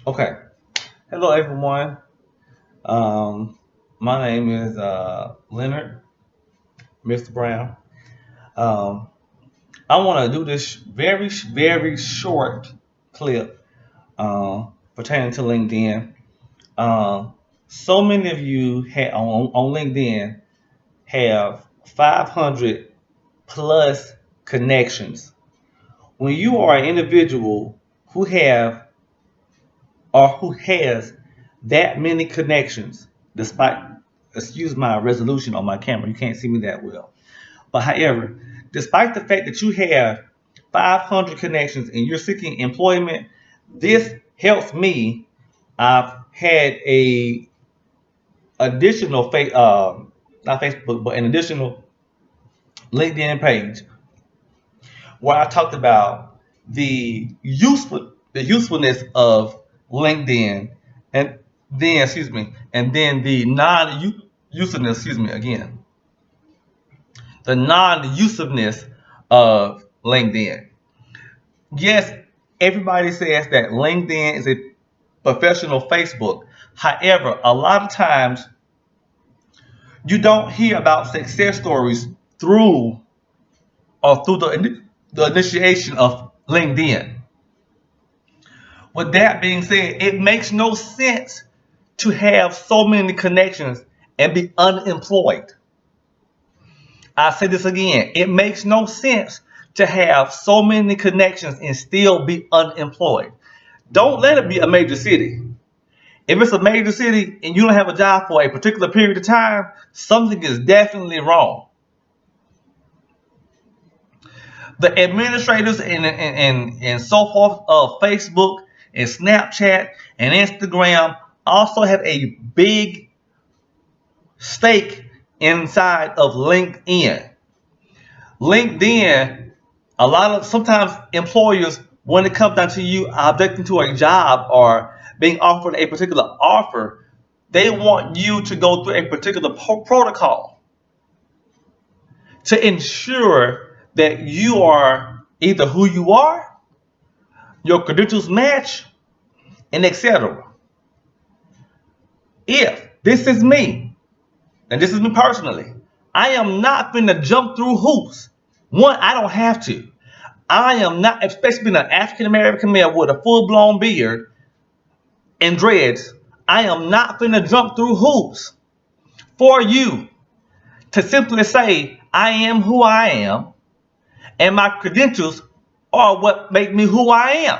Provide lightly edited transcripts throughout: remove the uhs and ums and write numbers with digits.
Okay. Hello, everyone. Um, my name is Leonard, Mr. Brown. Um, I want to do this very short clip pertaining to LinkedIn. Um, so many of you on LinkedIn have 500 plus connections. When you are an individual who have or who has that many connections, despite, excuse my resolution on my camera, you can't see me that well. But however, despite the fact that you have 500 connections and you're seeking employment, this helps me. I've had a additional, not Facebook, but an additional LinkedIn page where I talked about the usefulness of LinkedIn, and then the non usefulness, the non usefulness of LinkedIn. Yes, everybody says that LinkedIn is a professional Facebook. However, a lot of times you don't hear about success stories through through the initiation of LinkedIn. With that being said, it makes no sense to have so many connections and be unemployed. I say this again. It makes no sense to have so many connections and still be unemployed. Don't let it be a major city. If it's a major city and you don't have a job for a particular period of time, something is definitely wrong. The administrators and so forth of Facebook and Snapchat and Instagram also have a big stake inside of LinkedIn. LinkedIn, a lot of sometimes employers, when it comes down to you objecting to a job or being offered a particular offer, they want you to go through a particular protocol to ensure that you are either who you are, your credentials match, and etc. If this is me, and this is me personally, I am not finna jump through hoops. One, I don't have to. I am not, especially being an African American male with a full blown beard and dreads, I am not finna jump through hoops for you to simply say, I am who I am, and my credentials are what make me who I am.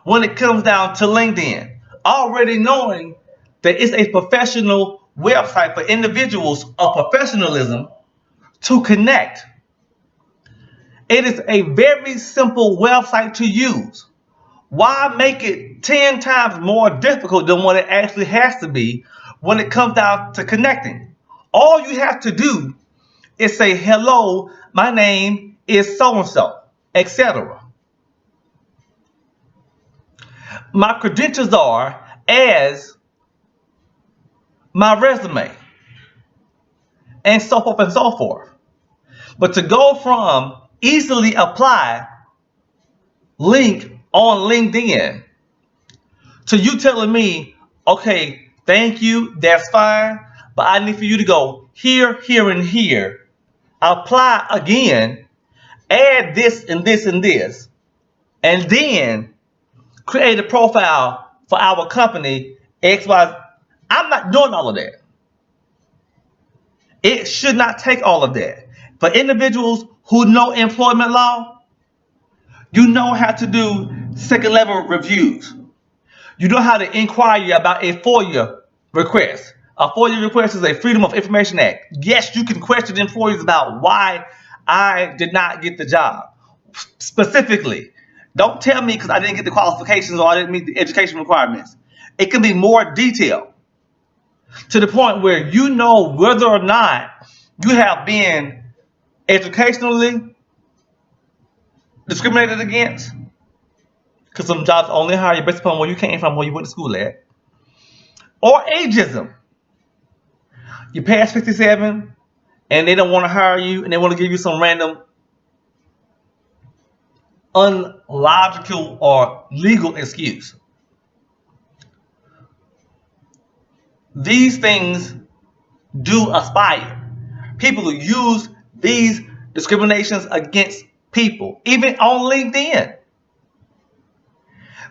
When it comes down to LinkedIn, already knowing that it's a professional website for individuals of professionalism to connect. It is a very simple website to use. Why make it 10 times more difficult than what it actually has to be when it comes down to connecting? All you have to do is say, hello, my name is so and so, etc. My credentials are as my resume, and so forth and so forth. But to go from easily apply link on LinkedIn to you telling me, okay, thank you, that's fine, but I need for you to go here, here, and here, apply again, add this and this and this, and then create a profile for our company, XY. I'm not doing all of that. It should not take all of that. For individuals who know employment law, you know how to do second level reviews. You know how to inquire about a FOIA request. A FOIA request is a Freedom of Information Act. Yes, you can question employees about why I did not get the job. Specifically, don't tell me because I didn't get the qualifications or I didn't meet the education requirements. It can be more detailed to the point where you know whether or not you have been educationally discriminated against, because some jobs only hire you based upon where you came from, where you went to school at, or ageism. You pass 57 and they don't want to hire you and they want to give you some random unlogical or legal excuse. these things do aspire. People who use these discriminations against people, even on LinkedIn.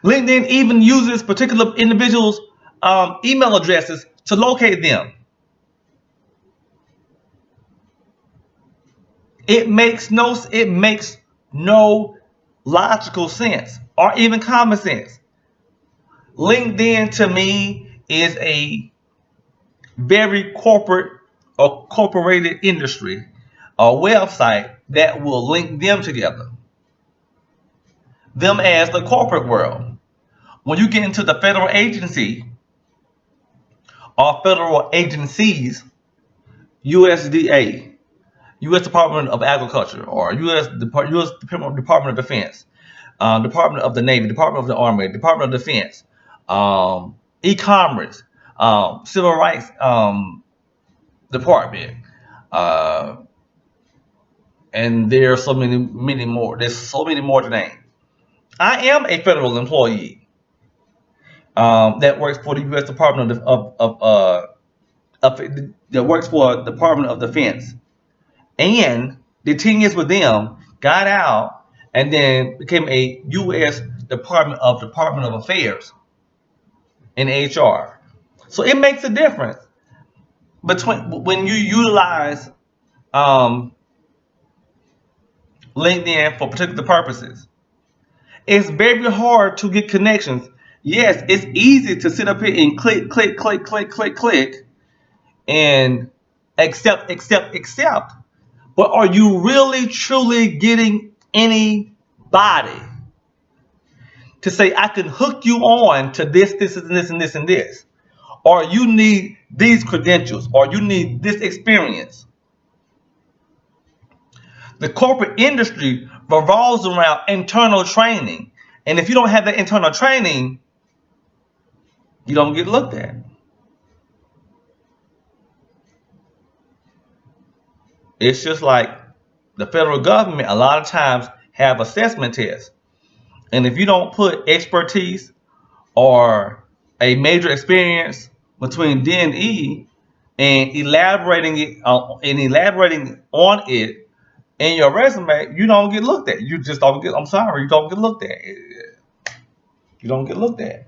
LinkedIn even uses particular individuals' email addresses to locate them. It makes no logical sense or even common sense. LinkedIn to me is a very corporate or corporated industry or website that will link them together. Them as the corporate world. When you get into the federal agency or federal agencies, USDA, U.S. Department of Agriculture, or U.S. Department of Defense, Department of the Navy, Department of the Army, Department of Defense, e-commerce, civil rights department, uh, and there are so many more. There's so many more to name. I am a federal employee that works for the U.S. Department of that works for the Department of Defense, and the 10 years with them got out and then became a U.S. Department of Affairs in HR. So it makes a difference between when you utilize um, LinkedIn for particular purposes. It's very hard to get connections. Yes, it's easy to sit up here and click, and accept. But are you really truly getting anybody to say I can hook you on to this, and this? Or you need these credentials, or you need this experience. The corporate industry revolves around internal training. And if you don't have that internal training, you don't get looked at. It's just like the federal government a lot of times have assessment tests. And if you don't put expertise or a major experience between D and E and elaborating on it in your resume, you don't get looked at. You just don't get. I'm sorry, you don't get looked at. You don't get looked at.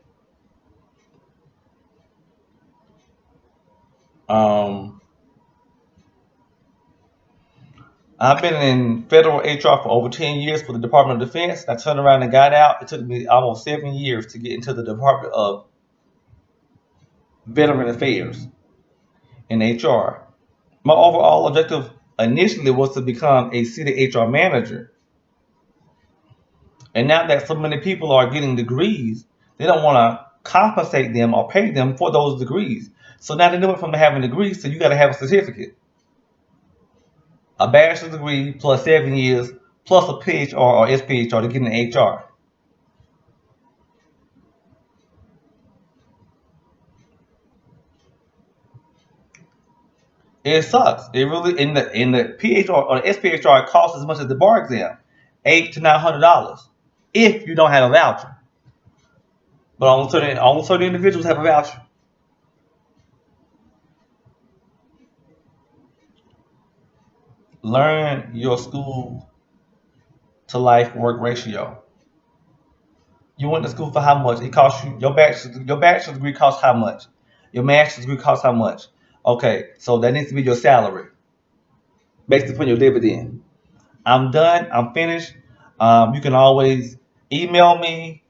Um, I've been in federal HR for over 10 years for the Department of Defense. I turned around and got out. It took me almost 7 years to get into the Department of Veteran Affairs in HR. My overall objective initially was to become a city HR manager. And now that so many people are getting degrees, they don't want to compensate them or pay them for those degrees. So now they went from having degrees to you got to have a certificate, a bachelor's degree plus 7 years plus a PhD or SPHR to get in HR. It sucks. It really in the PhD or the SPHR it costs as much as the bar exam, $800 to $900 if you don't have a voucher. But only certain individuals have a voucher. Learn your school to life work ratio. You went to school for how much? It costs you your bachelor's degree costs how much? Your master's degree costs how much? Okay, so that needs to be your salary based upon your dividend. I'm done. I'm finished. You can always email me,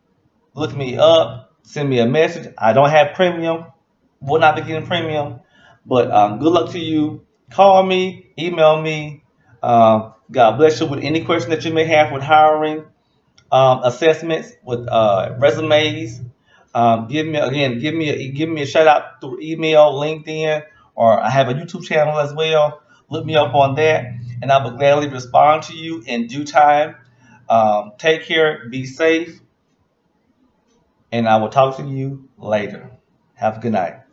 look me up, send me a message. I don't have premium. Will not be getting premium, but good luck to you. Call me, email me. God bless you with any question that you may have with hiring, assessments, with resumes. Give me a shout out through email, LinkedIn, or I have a YouTube channel as well. Look me up on that, and I will gladly respond to you in due time. Take care, be safe, and I will talk to you later. Have a good night.